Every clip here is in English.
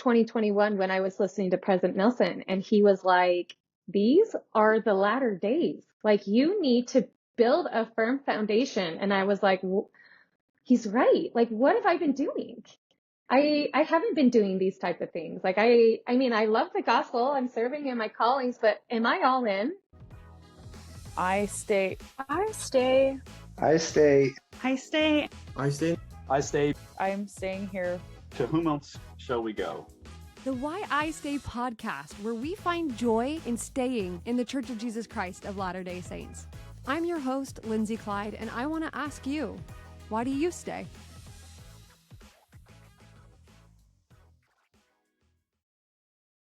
2021 when I was listening to President Nelson, and he was like, these are the latter days. Like, you need to build a firm foundation. And I was like, he's right. Like, what have I been doing? I haven't been doing these type of things. Like, I mean, I love the gospel. I'm serving in my callings, but am I all in? I stay. I stay. I stay. I stay. I stay. I stay. I'm staying here. To whom else shall we go? The Why I Stay podcast, where we find joy in staying in the Church of Jesus Christ of Latter-day Saints. I'm your host, Lindsay Clyde, and I want to ask you, why do you stay?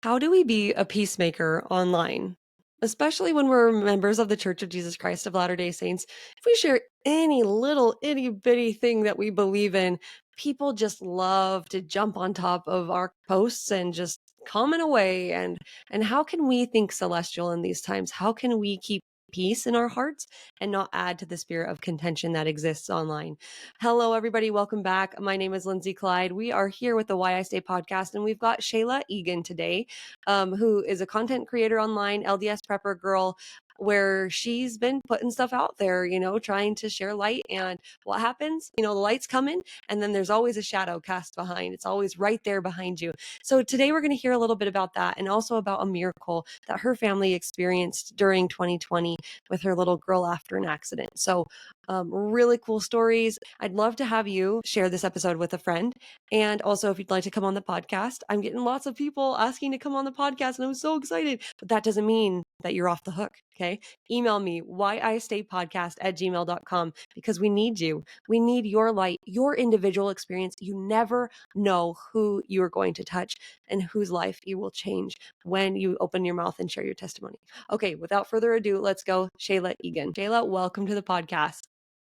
How do we be a peacemaker online? Especially when we're members of the Church of Jesus Christ of Latter-day Saints. If we share any little itty-bitty thing that we believe in, people just love to jump on top of our posts and just comment away. And how can we think celestial in these times? How can we keep peace in our hearts and not add to the spirit of contention that exists online? Hello, everybody. Welcome back. My name is Lindsay Clyde. We are here with the Why I Stay podcast, and we've got Shayla Egan today, who is a content creator online, LDS prepper girl, where she's been putting stuff out there, trying to share light. And what happens? The light's coming, and then there's always a shadow cast behind. It's always right there behind you. So today we're going to hear a little bit about that, and also about a miracle that her family experienced during 2020 with her little girl after an accident. So really cool stories. I'd love to have you share this episode with a friend. And also, if you'd like to come on the podcast, I'm getting lots of people asking to come on the podcast, and I'm so excited. But that doesn't mean that you're off the hook. Okay. Email me, whyistaypodcast@gmail.com, because we need you. We need your light, your individual experience. You never know who you're going to touch and whose life you will change when you open your mouth and share your testimony. Okay. Without further ado, let's go. Shayla Egan. Shayla, welcome to the podcast.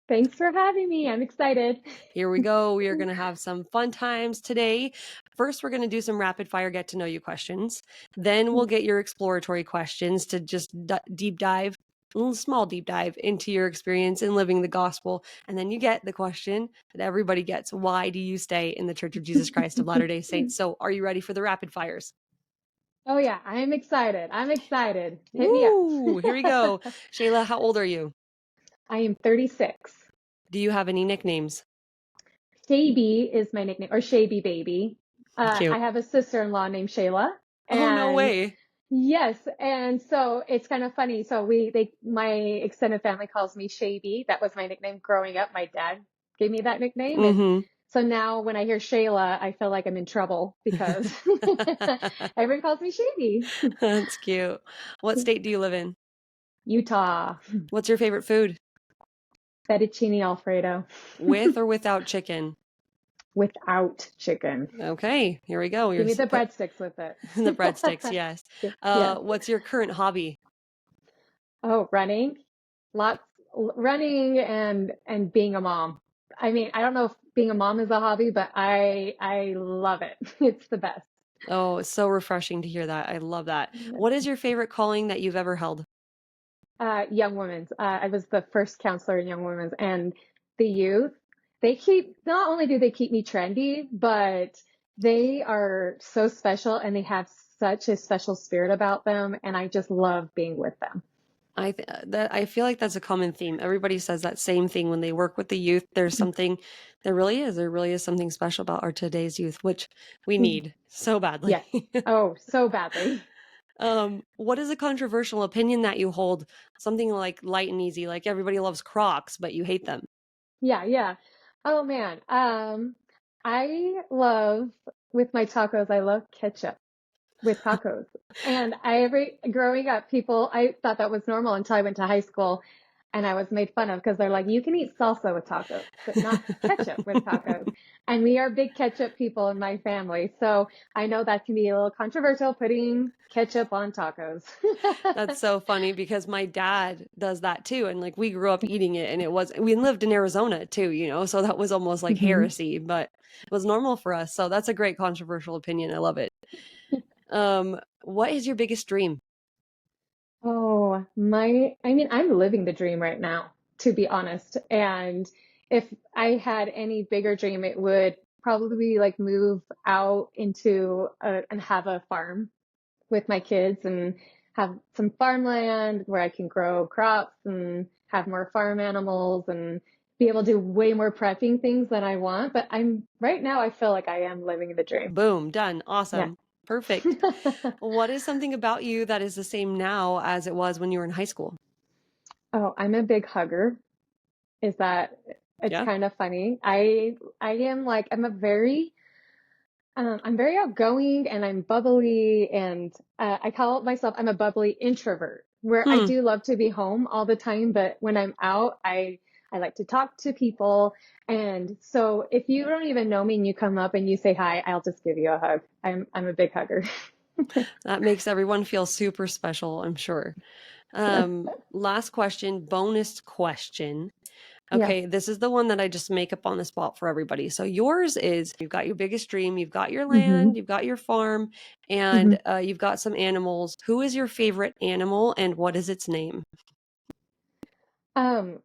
Thanks for having me. I'm excited. Here we go. We are going to have some fun times today. First, we're going to do some rapid fire get to know you questions. Then we'll get your exploratory questions to just deep dive, a little small deep dive into your experience in living the gospel. And then you get the question that everybody gets. Why do you stay in the Church of Jesus Christ of Latter-day Saints? So are you ready for the rapid fires? Oh yeah, I'm excited. Hit me up. Here we go. Shayla, how old are you? I am 36. Do you have any nicknames? Shaby is my nickname, or Shaby Baby. Cute. I have a sister-in-law named Shayla. Oh, no way. Yes, and so it's kind of funny. So my extended family calls me Shaby. That was my nickname growing up. My dad gave me that nickname. Mm-hmm. And so now when I hear Shayla, I feel like I'm in trouble because everyone calls me Shaby. That's cute. What state do you live in? Utah. What's your favorite food? Fettuccine Alfredo. With or without chicken? Without chicken. Okay, here we go. Give me the breadsticks with it. The breadsticks, yes. Yes. What's your current hobby? Oh, running. Running and being a mom. I mean, I don't know if being a mom is a hobby, but I love it. It's the best. Oh, it's so refreshing to hear that. I love that. What is your favorite calling that you've ever held? Young Women's. I was the first counselor in Young Women's, and the youth, not only do they keep me trendy, but they are so special and they have such a special spirit about them. And I just love being with them. I feel like that's a common theme. Everybody says that same thing when they work with the youth. There really is something special about our today's youth, which we need so badly. Yes. Oh, so badly. What is a controversial opinion that you hold? Something like light and easy, like everybody loves Crocs, but you hate them. Yeah. Oh man. With my tacos, I love ketchup with tacos. And growing up, I thought that was normal until I went to high school, and I was made fun of because they're like, you can eat salsa with tacos, but not ketchup with tacos. And we are big ketchup people in my family. So I know that can be a little controversial, putting ketchup on tacos. That's so funny because my dad does that too. And like we grew up eating it, and we lived in Arizona too, so that was almost like heresy, but it was normal for us. So that's a great controversial opinion. I love it. What is your biggest dream? Oh, I'm living the dream right now, to be honest. And if I had any bigger dream, it would probably like move out into and have a farm with my kids and have some farmland where I can grow crops and have more farm animals and be able to do way more prepping things than I want. But right now, I feel like I am living the dream. Boom, done. Yeah. Awesome. Perfect. What is something about you that is the same now as it was when you were in high school? Oh, I'm a big hugger. Is that it's Yeah. kind of funny. I am like I'm very outgoing and I'm bubbly and I call myself I'm a bubbly introvert where I do love to be home all the time, but when I'm out, I like to talk to people. And so if you don't even know me and you come up and you say hi, I'll just give you a hug. I'm a big hugger. That makes everyone feel super special, I'm sure. Last question, bonus question. Yeah. Okay, this is the one that I just make up on the spot for everybody. So yours is you've got your biggest dream, you've got your hmm land, you've got your farm, hmm and you've got some animals. Who is your favorite animal and what is its name?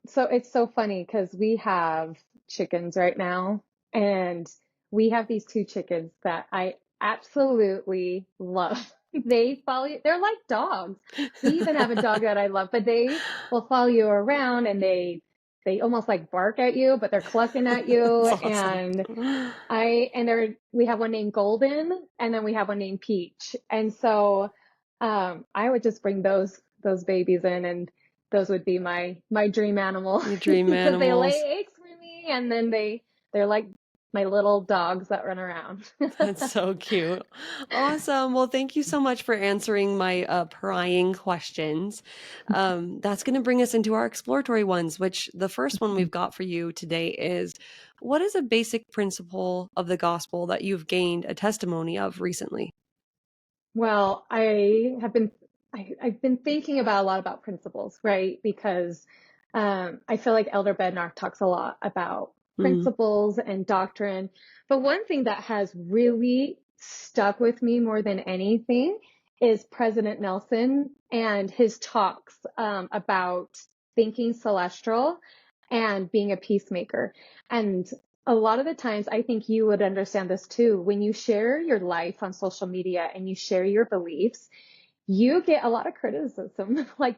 So it's so funny because we have chickens right now, and we have these two chickens that I absolutely love. They follow you, they're like dogs. We even have a dog that I love, but they will follow you around and they almost like bark at you, but they're clucking at you. That's awesome. And we have one named Golden and then we have one named Peach. And so I would just bring those babies in and those would be my dream animal Your dream because they animals. lay eggs for me and then they're like my little dogs that run around. That's so cute. Awesome. Well, thank you so much for answering my prying questions. That's going to bring us into our exploratory ones, which the first one we've got for you today is what is a basic principle of the gospel that you've gained a testimony of recently? Well, I've been thinking about a lot about principles, right? Because I feel like Elder Bednar talks a lot about Mm, principles and doctrine. But one thing that has really stuck with me more than anything is President Nelson and his talks about thinking celestial and being a peacemaker. And a lot of the times, I think you would understand this too. When you share your life on social media and you share your beliefs, you get a lot of criticism. Like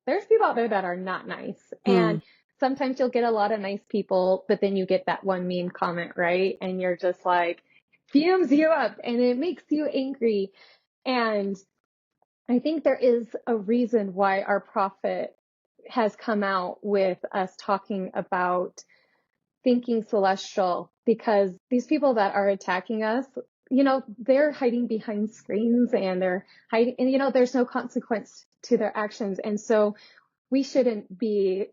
there's people out there that are not nice. mm, And sometimes you'll get a lot of nice people, but then you get that one mean comment, right? And you're just like, fumes you up and it makes you angry. And I think there is a reason why our prophet has come out with us talking about thinking celestial because these people that are attacking us, they're hiding behind screens and they're hiding, and there's no consequence to their actions. And so we shouldn't be,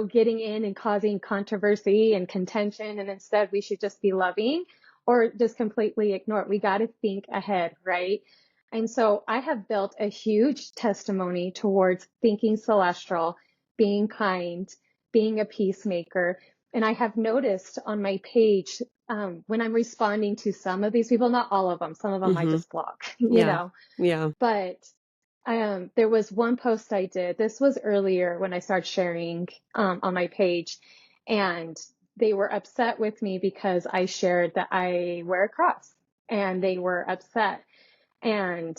getting in and causing controversy and contention. And instead we should just be loving or just completely ignore it. We got to think ahead, right? And so I have built a huge testimony towards thinking celestial, being kind, being a peacemaker. And I have noticed on my page, when I'm responding to some of these people, not all of them, some of them I mm-hmm. just block, Yeah. Yeah. but there was one post I did. This was earlier when I started sharing on my page, and they were upset with me because I shared that I wear a cross, and they were upset. And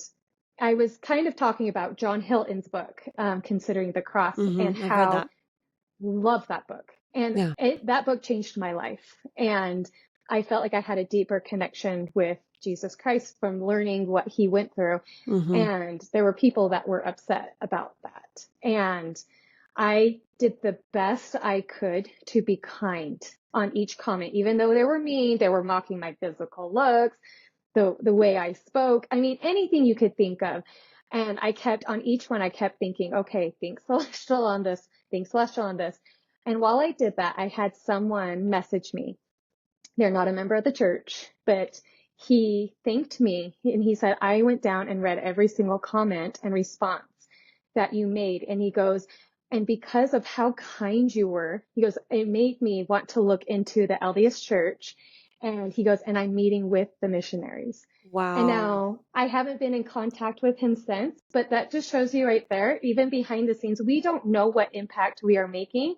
I was kind of talking about John Hilton's book, Considering the Cross, and Mm-hmm. I've read how that. love that book. And Yeah. that book changed my life. And I felt like I had a deeper connection with Jesus Christ from learning what he went through. Mm-hmm. And there were people that were upset about that. And I did the best I could to be kind on each comment, even though they were mean, they were mocking my physical looks, the way I spoke. I mean, anything you could think of. And on each one, I kept thinking, okay, think celestial on this, think celestial on this. And while I did that, I had someone message me. They're not a member of the church, but he thanked me and he said, I went down and read every single comment and response that you made. And he goes, and because of how kind you were, he goes, it made me want to look into the LDS church. And he goes, and I'm meeting with the missionaries. And Wow. now I haven't been in contact with him since, but that just shows you right there, even behind the scenes, we don't know what impact we are making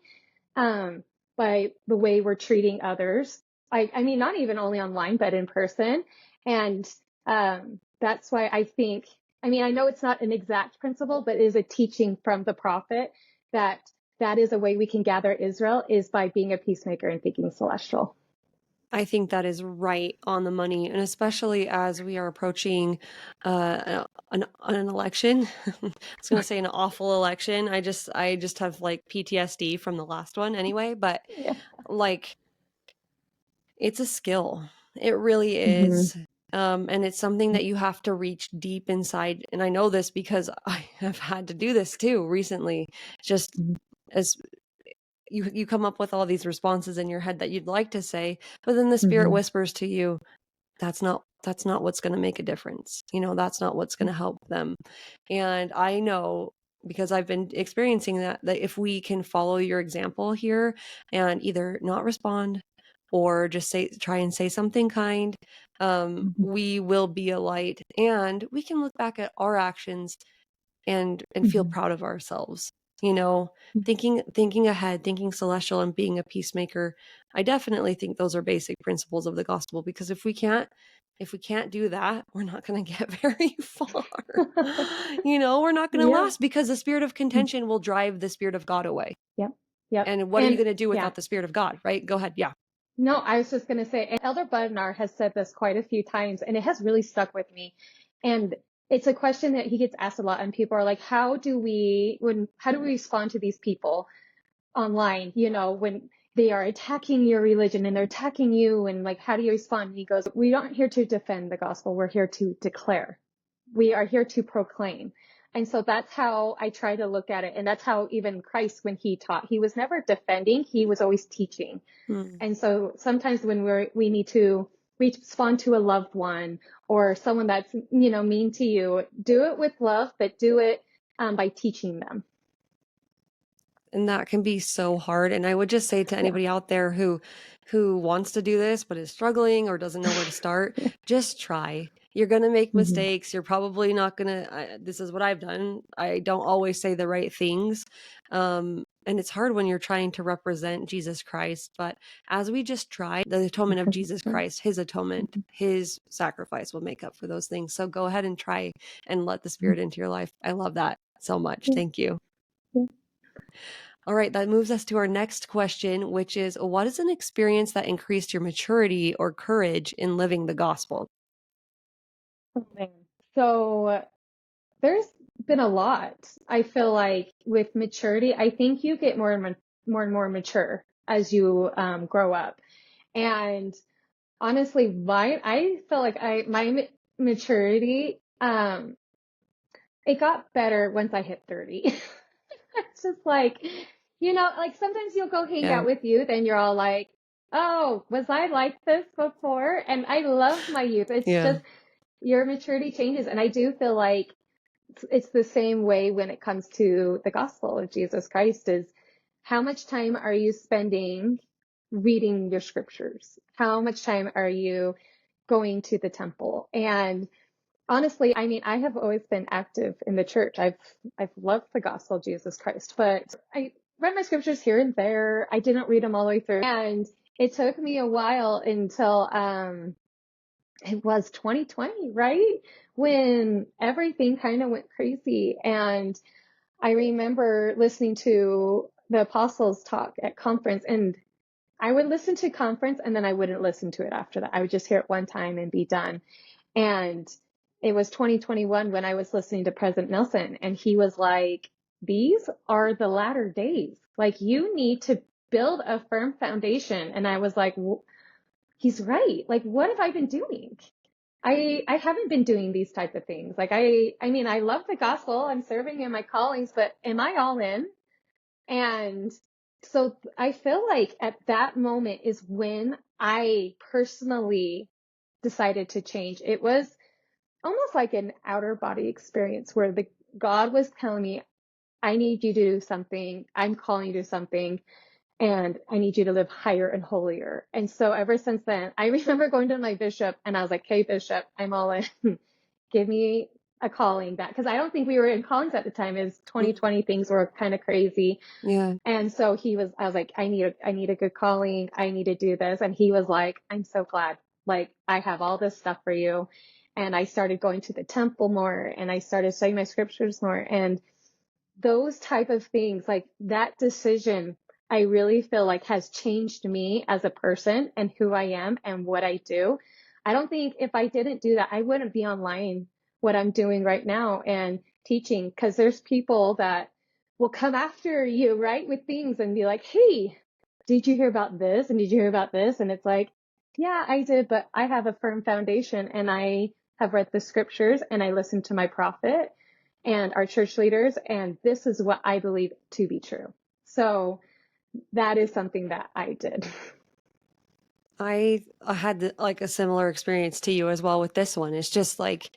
by the way we're treating others I mean, not even only online, but in person. And that's why I think, I mean, I know it's not an exact principle, but it is a teaching from the prophet that that is a way we can gather Israel is by being a peacemaker and thinking celestial. I think that is right on the money, and especially as we are approaching an election. I was going to say an awful election. I just have like PTSD from the last one anyway, but Yeah. like it's a skill. It really Mm-hmm. is. And it's something that you have to reach deep inside. And I know this because I have had to do this too recently. Just as you come up with all these responses in your head that you'd like to say, but then the spirit Mm-hmm. whispers to you, that's not what's going to make a difference. That's not what's going to help them. And I know, because I've been experiencing that if we can follow your example here and either not respond or just try and say something kind, we will be a light, and we can look back at our actions and feel Mm-hmm. proud of ourselves, thinking ahead, thinking celestial, and being a peacemaker. I definitely think those are basic principles of the gospel, because if we can't do that, we're not going to get very far. We're not going to Yeah. last, because the spirit of contention will drive the spirit of God away. Yep. Yep. And what are you And going to do yeah. without the spirit of God, right? Go ahead. Yeah. No, I was just going to say, and Elder Budnar has said this quite a few times, and it has really stuck with me. And it's a question that he gets asked a lot, and people are like, how do we respond to these people online, when they are attacking your religion and they're attacking you, and like, how do you respond? And he goes, we aren't here to defend the gospel. We're here to declare. We are here to proclaim. And so that's how I try to look at it. And that's how even Christ, when he taught, he was never defending, he was always teaching. And so sometimes when we need to respond to a loved one or someone that's, mean to you, do it with love, but do it by teaching them. And that can be so hard. And I would just say to anybody out there who wants to do this but is struggling or doesn't know where to start, just try. You're going to make mistakes. You're probably not going to, this is what I've done. I don't always say the right things. And it's hard when you're trying to represent Jesus Christ. But as we just try, the atonement of Jesus Christ, his atonement, his sacrifice will make up for those things. So go ahead and try and let the Spirit into your life. I love that so much. Thank you. All right, that moves us to our next question, which is, what is an experience that increased your maturity or courage in living the gospel? So there's been a lot. I feel like with maturity, I think you get more and more mature as you grow up. And honestly, I feel like my maturity, it got better once I hit 30. It's just like, like sometimes you'll go hang out with youth and you're all like, oh, was I like this before? And I love my youth. It's just your maturity changes. And I do feel like it's the same way when it comes to the gospel of Jesus Christ is how much time are you spending reading your scriptures? How much time are you going to the temple? And honestly, I mean, I have always been active in the church. I've loved the gospel of Jesus Christ, but I read my scriptures here and there. I didn't read them all the way through. And it took me a while until it was 2020, right? When everything kind of went crazy. And I remember listening to the apostles talk at conference, and I would listen to conference and then I wouldn't listen to it after that. I would just hear it one time and be done. And it was 2021 when I was listening to President Nelson, and he was like, these are the latter days. Like, you need to build a firm foundation. And I was like, he's right. Like, what have I been doing? I haven't been doing these type of things. Like, I mean, I love the gospel. I'm serving in my callings, but am I all in? And so I feel like at that moment is when I personally decided to change. It was almost like an outer body experience where God was telling me, I need you to do something. I'm calling you to something, and I need you to live higher and holier. And so ever since then, I remember going to my bishop and I was like, hey, bishop, I'm all in. Give me a calling that, because I don't think we were in callings at the time. It was 2020, things were kind of crazy. Yeah. And so I was like, I need a good calling. I need to do this. And he was like, I'm so glad. Like, I have all this stuff for you. And I started going to the temple more, and I started studying my scriptures more. And those type of things, like that decision, I really feel like has changed me as a person and who I am and what I do. I don't think if I didn't do that, I wouldn't be online what I'm doing right now and teaching, because there's people that will come after you, right, with things and be like, hey, did you hear about this? And did you hear about this? And it's like, yeah, I did, but I have a firm foundation, and I have read the scriptures, and I listened to my prophet and our church leaders, and this is what I believe to be true. So that is something that I did. I had like a similar experience to you as well with this one. It's just like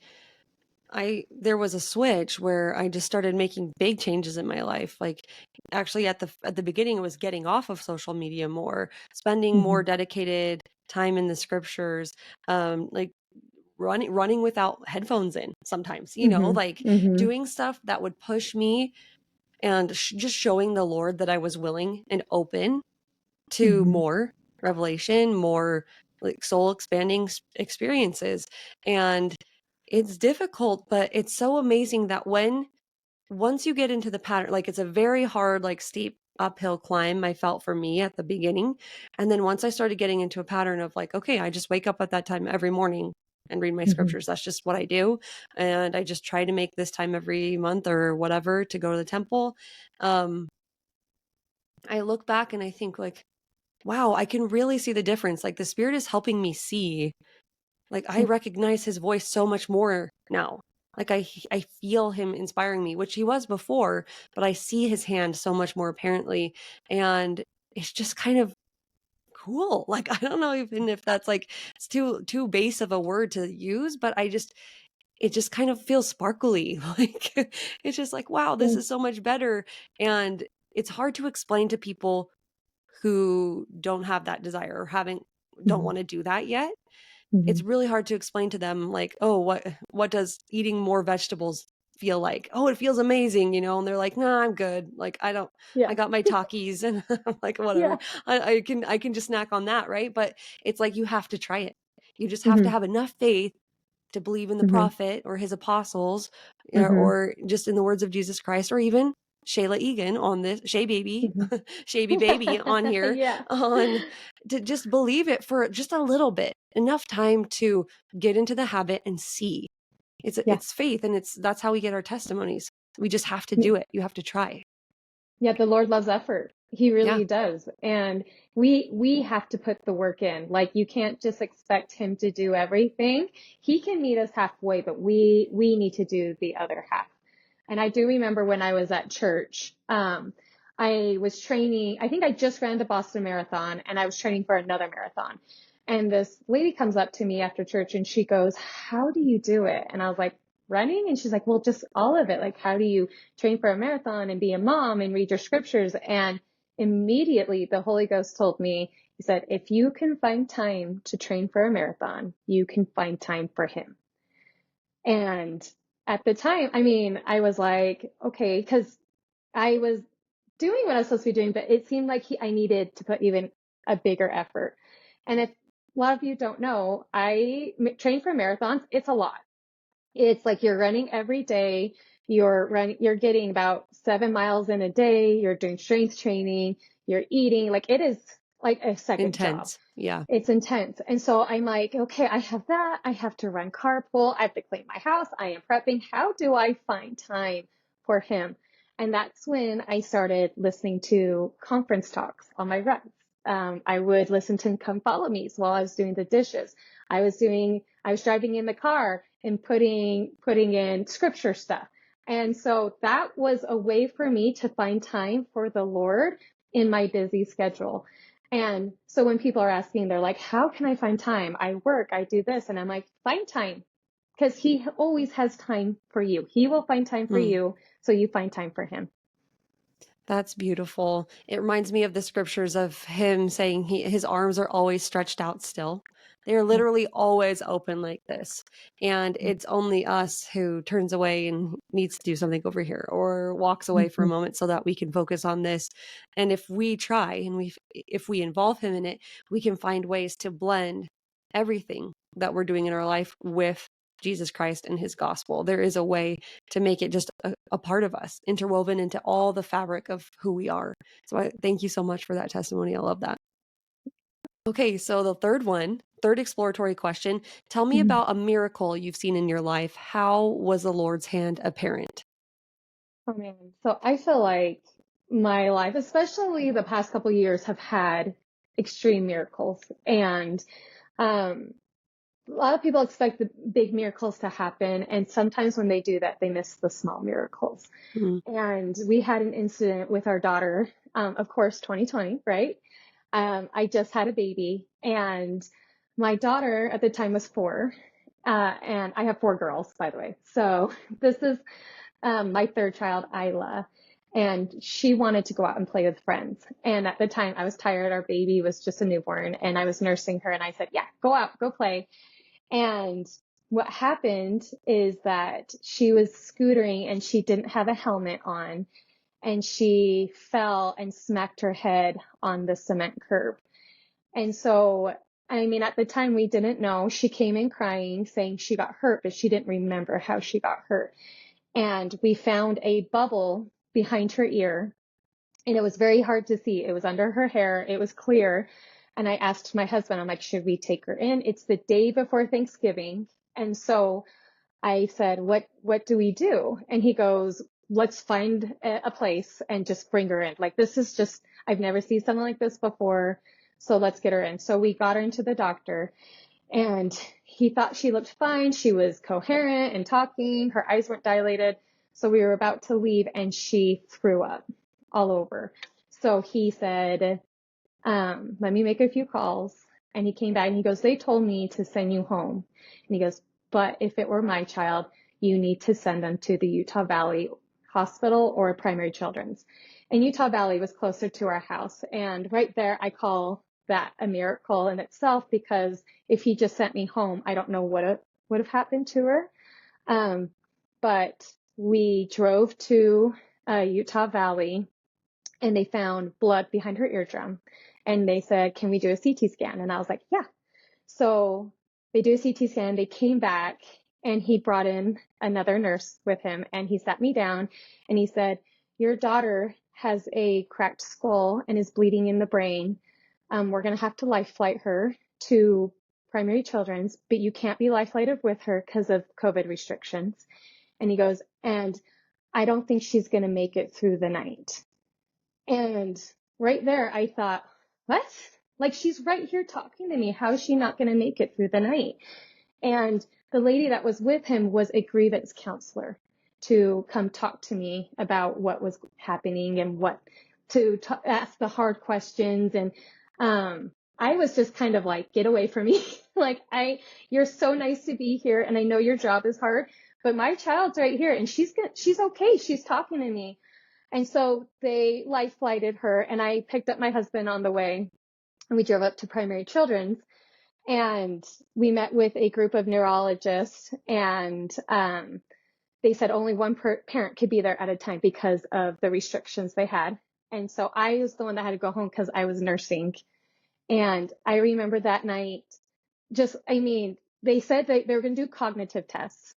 there was a switch where I just started making big changes in my life. Like actually at the beginning it was getting off of social media more, spending more dedicated time in the scriptures, like running without headphones in sometimes, like doing stuff that would push me, and just showing the Lord that I was willing and open to more revelation, more like soul expanding experiences. And it's difficult, but it's so amazing that once you get into the pattern, like it's a very hard, like steep uphill climb, I felt for me at the beginning. And then once I started getting into a pattern of like, okay, I just wake up at that time every morning and read my scriptures. That's just what I do. And I just try to make this time every month or whatever to go to the temple. I look back and I think like, wow, I can really see the difference. Like the Spirit is helping me see. Like I recognize his voice so much more now. Like I feel him inspiring me, which he was before, but I see his hand so much more apparently. And it's just kind of cool. Like I don't know even if that's like it's too base of a word to use, but it just kind of feels sparkly. Like it's just like, wow, this is so much better. And it's hard to explain to people who don't have that desire or don't want to do that yet. It's really hard to explain to them like, oh, what does eating more vegetables feel like? Oh, it feels amazing, and they're like, nah, I'm good. Like I Yeah. got my Takis and I'm like, whatever. Yeah. I can just snack on that, right? But it's like you have to try it. You just have to Mhm. have enough faith to believe in the Mhm. prophet or his apostles, Mhm. or just in the words of Jesus Christ, or even Shayla Egan on this Shay baby, Mhm. Shavy baby on here, Yeah. on to just believe it for just a little bit, enough time to get into the habit and see. Yeah. It's faith, and that's how we get our testimonies. We just have to do it. You have to try. Yeah, the Lord loves effort. He Yeah. really does. And we have to put the work in. Like you can't just expect him to do everything. He can meet us halfway, but we need to do the other half. And I do remember when I was at church, I was training, I think I just ran the Boston Marathon, and I was training for another marathon. And this lady comes up to me after church and she goes, how do you do it? And I was like, running? And she's like, well, just all of it. Like, how do you train for a marathon and be a mom and read your scriptures? And immediately the Holy Ghost told me, he said, if you can find time to train for a marathon, you can find time for him. And at the time, I mean, I was like, okay, because I was doing what I was supposed to be doing, but it seemed like I needed to put even a bigger effort. And if a lot of you don't know, I train for marathons. It's a lot. It's like you're running every day. You're getting about 7 miles in a day. You're doing strength training. You're eating. Like it is like a second job. Intense. Yeah. It's intense. And so I'm like, okay, I have that. I have to run carpool. I have to clean my house. I am prepping. How do I find time for him? And that's when I started listening to conference talks on my runs. I would listen to Come Follow Me's while I was doing the dishes. I was driving in the car and putting in scripture stuff. And so that was a way for me to find time for the Lord in my busy schedule. And so when people are asking, they're like, how can I find time? I work, I do this. And I'm like, find time, because he always has time for you. He will find time for you. So you find time for him. That's beautiful. It reminds me of the scriptures of him saying his arms are always stretched out still. They're literally always open like this. And it's only us who turns away and needs to do something over here or walks away for a moment so that we can focus on this. And if we try and if we involve him in it, we can find ways to blend everything that we're doing in our life with Jesus Christ and his gospel. There is a way to make it just a part of us, interwoven into all the fabric of who we are. So I thank you so much for that testimony. I love that. Okay, so the third exploratory question. Tell me about a miracle you've seen in your life. How was the Lord's hand apparent? Oh man. So I feel like my life, especially the past couple years, have had extreme miracles. And a lot of people expect the big miracles to happen. And sometimes when they do that, they miss the small miracles. And we had an incident with our daughter, of course, 2020, right? I just had a baby, and my daughter at the time was 4. And I have 4 girls, by the way. So this is my third child, Isla, and she wanted to go out and play with friends. And at the time, I was tired. Our baby was just a newborn, and I was nursing her. And I said, yeah, go out, go play. And what happened is that she was scootering and she didn't have a helmet on, and she fell and smacked her head on the cement curb. And so, I mean, at the time we didn't know. She came in crying, saying she got hurt, but she didn't remember how she got hurt. And we found a bubble behind her ear, and it was very hard to see. It was under her hair. It was clear. And I asked my husband, I'm like, should we take her in? It's the day before Thanksgiving. And so I said, what do we do? And he goes, let's find a place and just bring her in. Like, this is just, I've never seen something like this before. So let's get her in. So we got her into the doctor, and he thought she looked fine. She was coherent and talking. Her eyes weren't dilated. So we were about to leave, and she threw up all over. So he said, let me make a few calls. And he came back and he goes, they told me to send you home. And he goes, but if it were my child, you need to send them to the Utah Valley Hospital or Primary Children's. And Utah Valley was closer to our house. And right there, I call that a miracle in itself, because if he just sent me home, I don't know what would have happened to her. But we drove to Utah Valley, and they found blood behind her eardrum. And they said, can we do a CT scan? And I was like, yeah. So they do a CT scan. They came back, and he brought in another nurse with him, and he sat me down and he said, your daughter has a cracked skull and is bleeding in the brain. We're going to have to life flight her to Primary Children's, but you can't be life flighted with her because of COVID restrictions. And he goes, and I don't think she's going to make it through the night. And right there, I thought, what? Like, she's right here talking to me. How is she not going to make it through the night? And the lady that was with him was a grievance counselor to come talk to me about what was happening and what to ask the hard questions. And I was just kind of like, get away from me. Like, you're so nice to be here, and I know your job is hard, but my child's right here, and she's okay. She's talking to me. And so they life flighted her, and I picked up my husband on the way, and we drove up to Primary Children's, and we met with a group of neurologists, and they said only one parent could be there at a time because of the restrictions they had. And so I was the one that had to go home because I was nursing. And I remember that night, they said that they were going to do cognitive tests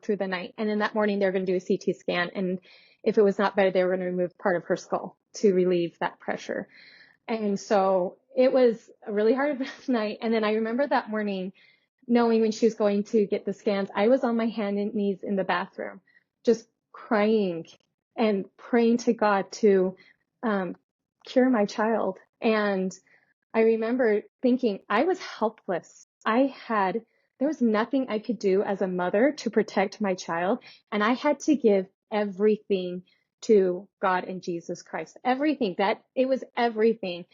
through the night. And then that morning they were going to do a CT scan. And if it was not better, they were going to remove part of her skull to relieve that pressure. And so it was a really hard night. And then I remember that morning, knowing when she was going to get the scans, I was on my hands and knees in the bathroom, just crying and praying to God to cure my child. And I remember thinking I was helpless. There was nothing I could do as a mother to protect my child. And I had to give everything to God and Jesus Christ. Everything. It was everything.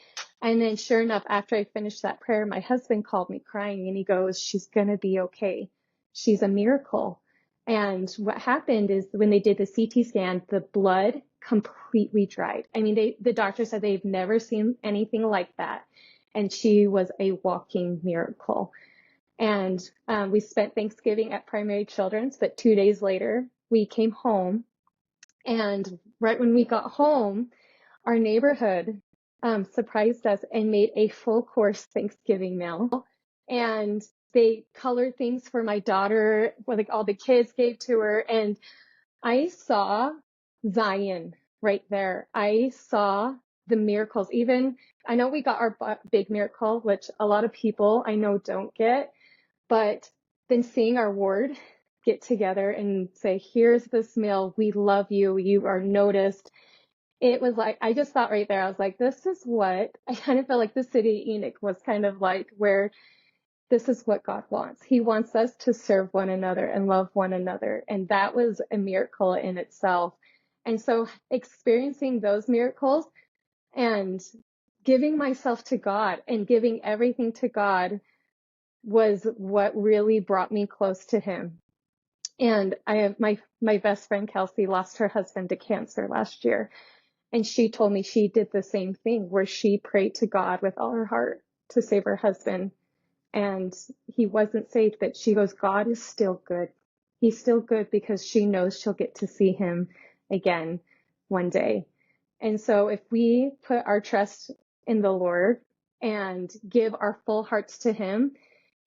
And then sure enough, after I finished that prayer, my husband called me crying, and he goes, she's going to be okay. She's a miracle. And what happened is when they did the CT scan, the blood completely dried. I mean, the doctor said they've never seen anything like that. And she was a walking miracle. And we spent Thanksgiving at Primary Children's, but 2 days later, we came home. And right when we got home, our neighborhood surprised us and made a full course Thanksgiving meal. And they colored things for my daughter, like all the kids gave to her. And I saw Zion right there. I saw the miracles. Even, I know we got our big miracle, which a lot of people I know don't get, but then seeing our ward get together and say, here's this meal. We love you. You are noticed. It was like, I just thought right there, I was like, this is what I kind of felt like the city of Enoch was kind of like, where this is what God wants. He wants us to serve one another and love one another. And that was a miracle in itself. And so experiencing those miracles and giving myself to God and giving everything to God was what really brought me close to him. And I have my best friend Kelsey lost her husband to cancer last year. And she told me she did the same thing, where she prayed to God with all her heart to save her husband. And he wasn't saved, but she goes, God is still good. He's still good, because she knows she'll get to see him again one day. And so if we put our trust in the Lord and give our full hearts to him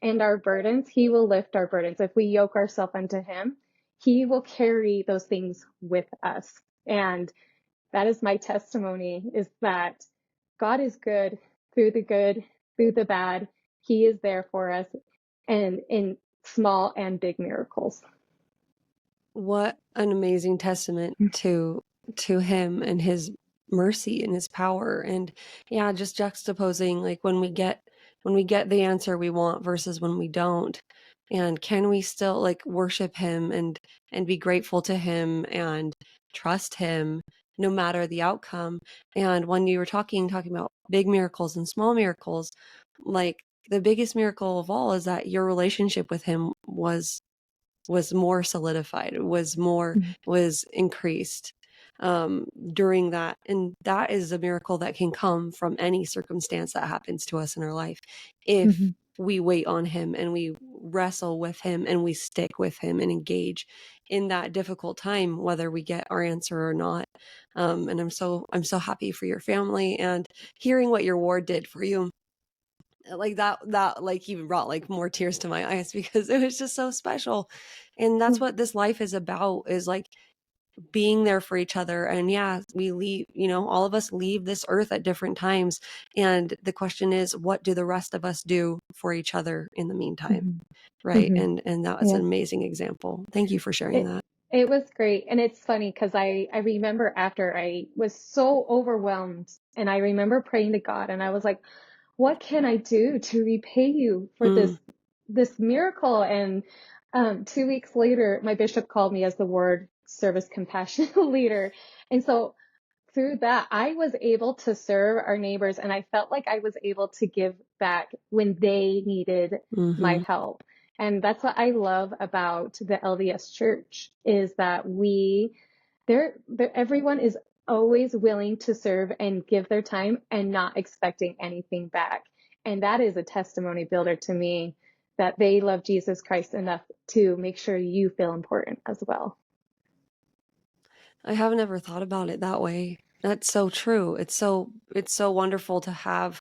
and our burdens, he will lift our burdens. If we yoke ourselves unto him, he will carry those things with us. And that is my testimony, is that God is good, through the bad. He is there for us, and in small and big miracles. What an amazing testament to him and his mercy and his power. And yeah, just juxtaposing like when we get the answer we want versus when we don't. And can we still like worship him and be grateful to him and trust him no matter the outcome? And when you were talking about big miracles and small miracles, like the biggest miracle of all is that your relationship with him was more solidified, was increased during that. And that is a miracle that can come from any circumstance that happens to us in our life, if we wait on him and we wrestle with him and we stick with him and engage in that difficult time, whether we get our answer or not. And I'm so happy for your family, and hearing what your ward did for you, like that like even brought like more tears to my eyes, because it was just so special. And that's what this life is about, is like being there for each other. And yeah, we leave, all of us leave this earth at different times, and the question is, what do the rest of us do for each other in the meantime? Right. And that was an amazing example. Thank you for sharing that. It was great. And it's funny because I remember after I was so overwhelmed, and I remember praying to God, and I was like, what can I do to repay you for this miracle? And 2 weeks later, my bishop called me as the ward service compassion leader. And so through that, I was able to serve our neighbors, and I felt like I was able to give back when they needed my help. And that's what I love about the LDS Church, is that everyone is always willing to serve and give their time and not expecting anything back. And that is a testimony builder to me, that they love Jesus Christ enough to make sure you feel important as well. I haven't ever thought about it that way. That's so true. It's so wonderful to have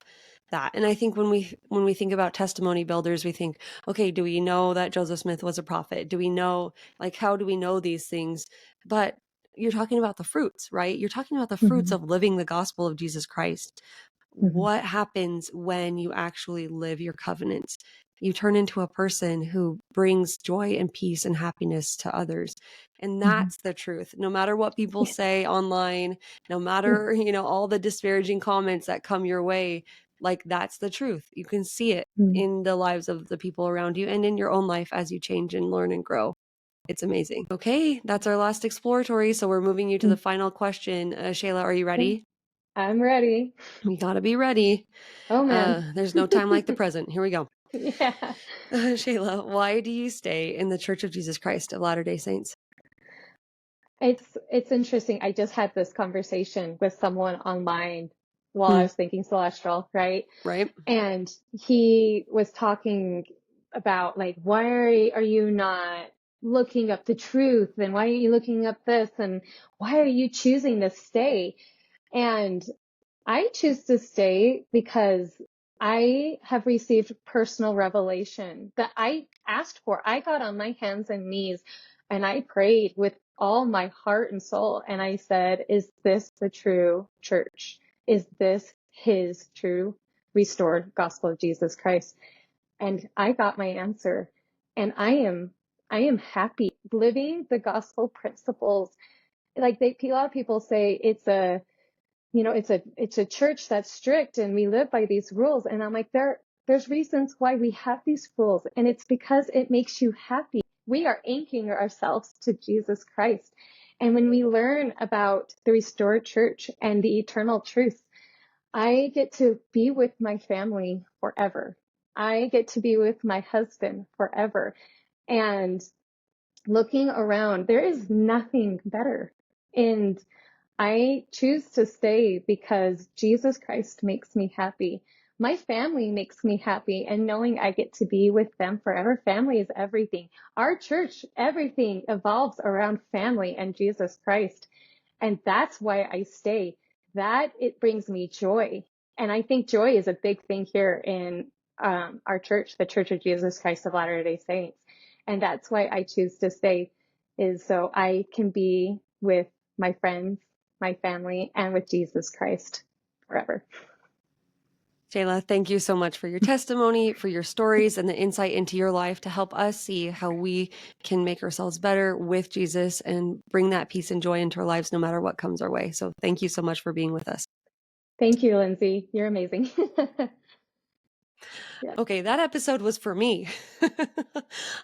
that. And I think when we think about testimony builders, we think, okay, do we know that Joseph Smith was a prophet? Do we know, like, how do we know these things? But you're talking about the fruits, right? You're talking about the fruits of living the gospel of Jesus Christ. What happens when you actually live your covenants? You turn into a person who brings joy and peace and happiness to others. And that's the truth. No matter what people say online, no matter, all the disparaging comments that come your way, like, that's the truth. You can see it in the lives of the people around you and in your own life as you change and learn and grow. It's amazing. Okay, that's our last exploratory. So we're moving you to the final question. Shayla, are you ready? I'm ready. You gotta be ready. Oh man. There's no time like the present. Here we go. Yeah. Shayla, why do you stay in the Church of Jesus Christ of Latter-day Saints? It's interesting. I just had this conversation with someone online while I was thinking celestial, right? Right. And he was talking about like, why are you not looking up the truth? And why are you looking up this? And why are you choosing to stay? And I choose to stay because I have received personal revelation that I asked for. I got on my hands and knees and I prayed with all my heart and soul. And I said, is this the true church? Is this his true restored gospel of Jesus Christ? And I got my answer. And I am happy living the gospel principles. Like a lot of people say it's a church that's strict and we live by these rules. And I'm like, there's reasons why we have these rules. And it's because it makes you happy. We are anchoring ourselves to Jesus Christ. And when we learn about the restored church and the eternal truth, I get to be with my family forever. I get to be with my husband forever. And looking around, there is nothing better. And I choose to stay because Jesus Christ makes me happy. My family makes me happy, and knowing I get to be with them forever. Family is everything. Our church, everything evolves around family and Jesus Christ. And that's why I stay. That it brings me joy. And I think joy is a big thing here in our church, the Church of Jesus Christ of Latter-day Saints. And that's why I choose to stay, is so I can be with my friends, my family, and with Jesus Christ forever. Shayla, thank you so much for your testimony, for your stories, and the insight into your life to help us see how we can make ourselves better with Jesus and bring that peace and joy into our lives no matter what comes our way. So thank you so much for being with us. Thank you, Lindsay. You're amazing. Yes. Okay, that episode was for me.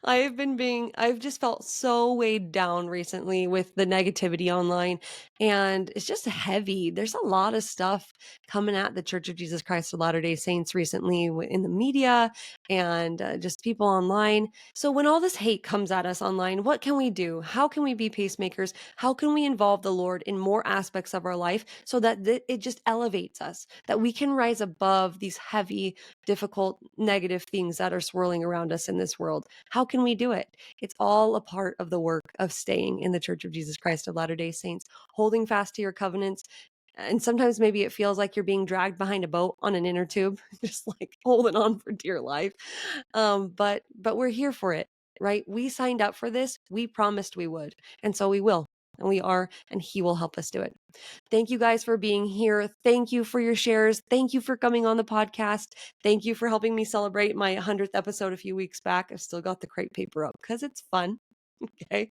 I've just felt so weighed down recently with the negativity online, and it's just heavy. There's a lot of stuff coming at the Church of Jesus Christ of Latter-day Saints recently in the media and just people online. So when all this hate comes at us online, what can we do? How can we be peacemakers? How can we involve the Lord in more aspects of our life so that it just elevates us, that we can rise above these heavy, difficult, negative things that are swirling around us in this world? How can we do it? It's all a part of the work of staying in the Church of Jesus Christ of Latter-day Saints, holding fast to your covenants. And sometimes maybe it feels like you're being dragged behind a boat on an inner tube, just like holding on for dear life. But we're here for it, right? We signed up for this. We promised we would. And so we will. And we are, and he will help us do it. Thank you guys for being here. Thank you for your shares. Thank you for coming on the podcast. Thank you for helping me celebrate my 100th episode a few weeks back. I've still got the crepe paper up because it's fun. Okay.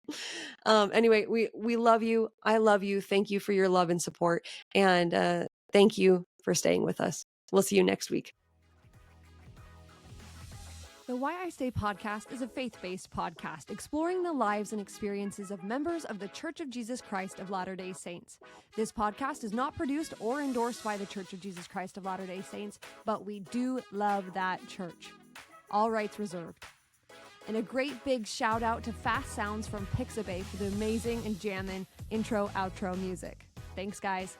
Anyway, we love you. I love you. Thank you for your love and support. And thank you for staying with us. We'll see you next week. The Why I Stay podcast is a faith-based podcast exploring the lives and experiences of members of the Church of Jesus Christ of Latter-day Saints. This podcast is not produced or endorsed by the Church of Jesus Christ of Latter-day Saints, but we do love that church. All rights reserved. And a great big shout out to Fast Sounds from Pixabay for the amazing and jammin' intro-outro music. Thanks, guys.